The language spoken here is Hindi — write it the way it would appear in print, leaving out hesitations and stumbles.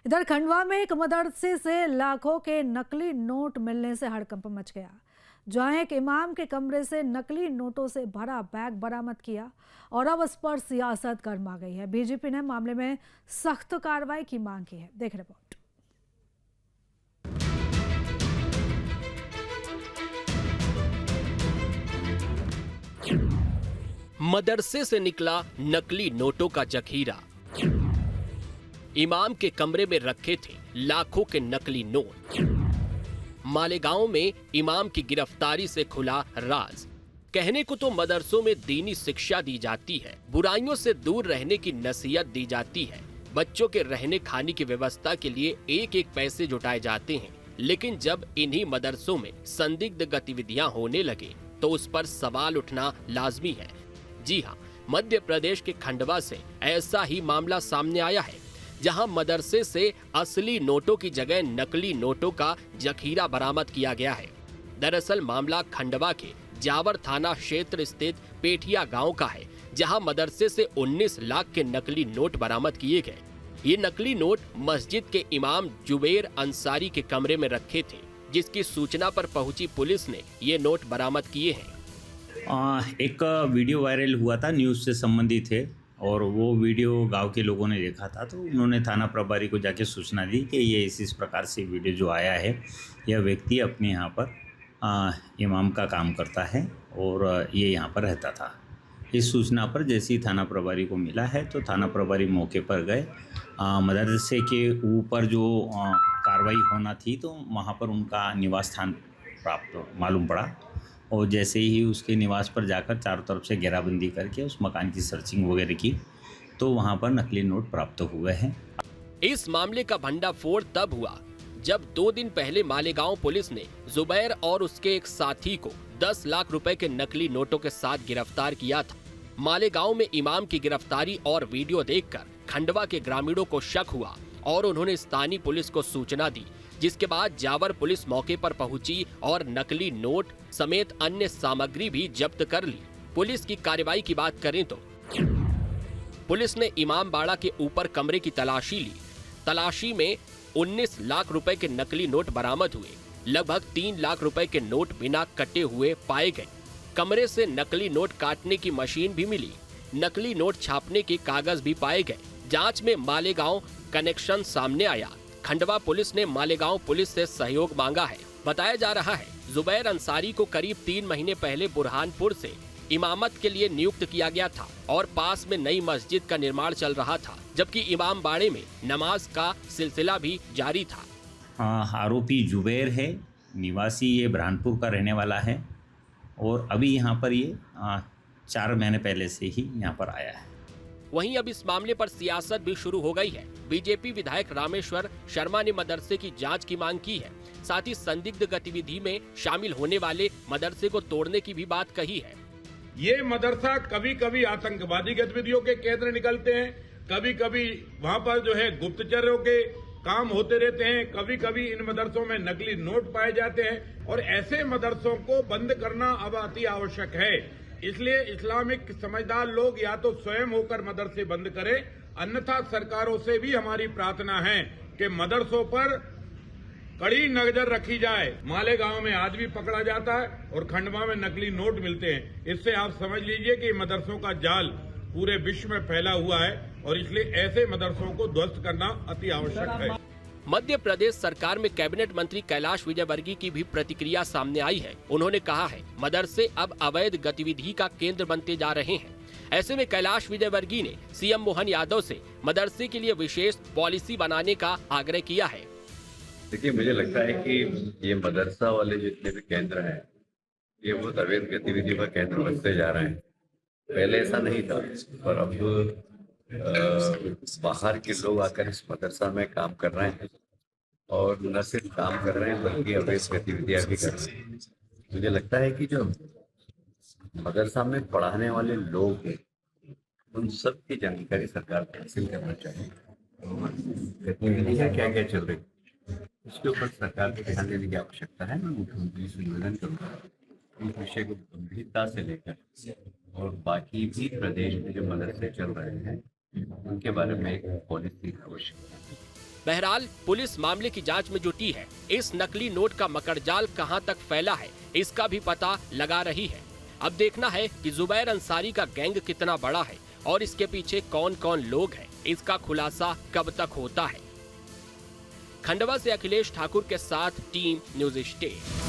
इधर खंडवा में एक मदरसे से लाखों के नकली नोट मिलने से हड़कंप मच गया। जहां एक इमाम के कमरे से नकली नोटों से भरा बैग बरामद किया और अब इस पर सियासत गर्मा गई है। बीजेपी ने मामले में सख्त कार्रवाई की मांग की है। देख रिपोर्ट। मदरसे से निकला नकली नोटों का जखीरा। इमाम के कमरे में रखे थे लाखों के नकली नोट। मालेगांव में इमाम की गिरफ्तारी से खुला राज। कहने को तो मदरसों में दीनी शिक्षा दी जाती है, बुराइयों से दूर रहने की नसीहत दी जाती है, बच्चों के रहने खाने की व्यवस्था के लिए एक एक पैसे जुटाए जाते हैं, लेकिन जब इन्हीं मदरसों में संदिग्ध गतिविधियां होने लगे तो उस पर सवाल उठना लाजमी है। जी हाँ, मध्य प्रदेश के खंडवा से ऐसा ही मामला सामने आया है, जहां मदरसे से असली नोटों की जगह नकली नोटों का जखीरा बरामद किया गया है। दरअसल मामला खंडवा के जावर थाना क्षेत्र स्थित पेठिया गांव का है, जहां मदरसे से 19 लाख के नकली नोट बरामद किए गए। ये नकली नोट मस्जिद के इमाम जुबैर अंसारी के कमरे में रखे थे, जिसकी सूचना पर पहुंची पुलिस ने ये नोट बरामद किए हैं। एक वीडियो वायरल हुआ था, न्यूज़ से संबंधित है, और वो वीडियो गांव के लोगों ने देखा था, तो उन्होंने थाना प्रभारी को जाके सूचना दी कि ये इस प्रकार से वीडियो जो आया है, यह व्यक्ति अपने यहाँ पर इमाम का काम करता है और ये यहाँ पर रहता था। इस सूचना पर जैसे ही थाना प्रभारी को मिला है तो थाना प्रभारी मौके पर गए। मदरसे के ऊपर जो कार्रवाई होना थी तो वहाँ पर उनका निवास स्थान प्राप्त मालूम पड़ा, और जैसे ही उसके निवास पर जाकर चारों तरफ से घेराबंदी करके उस मकान की सर्चिंग वगैरह की तो वहां पर नकली नोट प्राप्त हुए हैं। इस मामले का भंडाफोड़ तब हुआ जब 2 दिन पहले मालेगांव पुलिस ने जुबैर और उसके एक साथी को 10 लाख रुपए के नकली नोटों के साथ गिरफ्तार किया था। मालेगांव में इमाम की गिरफ्तारी और वीडियो देखकर खंडवा के ग्रामीणों को शक हुआ और उन्होंने स्थानीय पुलिस को सूचना दी, जिसके बाद जावर पुलिस मौके पर पहुंची और नकली नोट समेत अन्य सामग्री भी जब्त कर ली। पुलिस की कार्रवाई की बात करें तो पुलिस ने इमाम बाड़ा के ऊपर कमरे की तलाशी ली। तलाशी में 19 लाख रुपए के नकली नोट बरामद हुए। लगभग 3 लाख रुपए के नोट बिना कटे हुए पाए गए। कमरे से नकली नोट काटने की मशीन भी मिली। नकली नोट छापने के कागज भी पाए गए। जांच में मालेगांव कनेक्शन सामने आया। खंडवा पुलिस ने मालेगांव पुलिस से सहयोग मांगा है। बताया जा रहा है जुबैर अंसारी को करीब 3 महीने पहले बुरहानपुर से इमामत के लिए नियुक्त किया गया था और पास में नई मस्जिद का निर्माण चल रहा था, जबकि इमाम बाड़े में नमाज का सिलसिला भी जारी था। आरोपी जुबैर है, निवासी ये बुरहानपुर का रहने वाला है और अभी यहाँ पर ये 4 महीने पहले से ही यहाँ पर आया है। वहीं अब इस मामले पर सियासत भी शुरू हो गई है। बीजेपी विधायक रामेश्वर शर्मा ने मदरसे की जांच की मांग की है। साथ ही संदिग्ध गतिविधि में शामिल होने वाले मदरसे को तोड़ने की भी बात कही है। ये मदरसा कभी कभी आतंकवादी गतिविधियों के केंद्र निकलते हैं, कभी कभी वहां पर जो है गुप्तचरों के काम होते रहते हैं, कभी कभी इन मदरसों में नकली नोट पाए जाते हैं और ऐसे मदरसों को बंद करना अब अति आवश्यक है। इसलिए इस्लामिक समझदार लोग या तो स्वयं होकर मदरसे बंद करें, अन्यथा सरकारों से भी हमारी प्रार्थना है कि मदरसों पर कड़ी नजर रखी जाए। मालेगांव में आज भी पकड़ा जाता है और खंडवा में नकली नोट मिलते हैं। इससे आप समझ लीजिए कि मदरसों का जाल पूरे विश्व में फैला हुआ है और इसलिए ऐसे मदरसों को ध्वस्त करना अति आवश्यक है। मध्य प्रदेश सरकार में कैबिनेट मंत्री कैलाश विजयवर्गीय की भी प्रतिक्रिया सामने आई है। उन्होंने कहा है मदरसे अब अवैध गतिविधि का केंद्र बनते जा रहे हैं। ऐसे में कैलाश विजयवर्गीय ने सीएम मोहन यादव से मदरसे के लिए विशेष पॉलिसी बनाने का आग्रह किया है। देखिए, मुझे लगता है कि ये मदरसा वाले जितने भी केंद्र हैं, ये बहुत अवैध गतिविधियों का केंद्र बनते जा रहे हैं। पहले ऐसा नहीं था, पर अब बाहर के लोग आकर इस मदरसा में काम कर रहे हैं और न सिर्फ काम कर रहे हैं बल्कि अवैध गतिविधियां भी कर रहे हैं। मुझे लगता है कि जो मदरसा में पढ़ाने वाले लोग हैं, उन सब की जानकारी सरकार को हासिल करना चाहिए। गतिविधियां क्या क्या चल रही, उसके ऊपर सरकार को ध्यान देने की आवश्यकता है। मैं मुख्यमंत्री से निवेदन करूँगा इस विषय को गंभीरता से लेकर और बाकी भी प्रदेश में जो मदरसे चल रहे हैं उनके बारे में एक पॉलिसी आवश्यकता है। बहरहाल पुलिस मामले की जांच में जुटी है। इस नकली नोट का मकड़जाल कहां तक फैला है, इसका भी पता लगा रही है। अब देखना है कि जुबैर अंसारी का गैंग कितना बड़ा है और इसके पीछे कौन कौन लोग हैं, इसका खुलासा कब तक होता है। खंडवा से अखिलेश ठाकुर के साथ टीम न्यूज़ स्टेट।